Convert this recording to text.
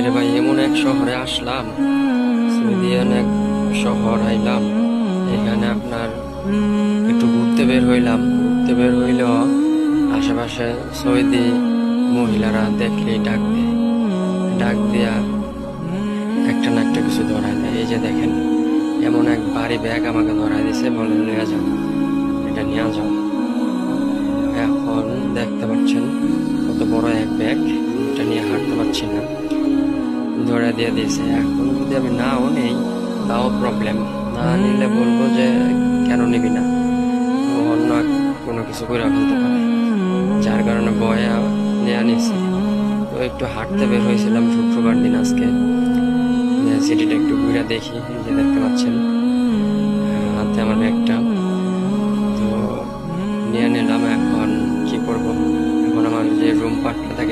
আরে ভাই, এমন এক শহরে আসলাম, সৌদিয়ান এক শহর আইলাম। এখানে আপনার একটু ঘুরতে বের হইলাম। ঘুরতে বের হইলেও আশেপাশে সৌদি মহিলারা দেখলেই ডাক দিয়া একটা না একটা কিছু ধরায় দেয়। এই যে দেখেন, এমন এক ভারী ব্যাগ আমাকে ধরায় দিছে, বলে নিয়ে যাও, এটা নিয়ে যাও। এখন দেখতে পাচ্ছেন কত বড় এক ব্যাগ, এটা নিয়ে হাঁটতে পারছি না, ধরে দিয়ে দিয়েছে। এখন যদি আমি নাও নেই তাও প্রবলেম, না নিলে বলবো যে কেন নিবি না, অন্য কোনো কিছু করে ফেলতে পারে, যার কারণে ভয়ে নিয়ে নিছি। তো একটু হাঁটতে বের হয়েছিলাম শুক্রবার দিন, আজকে সিটিটা একটু ঘুরে দেখি। এই যে দেখতে পাচ্ছেন হাতে আমার ব্যাগটা, তো নিয়ে নিলাম। এখন কি করব, এখন আমার যে রুম পার্টটা থাকে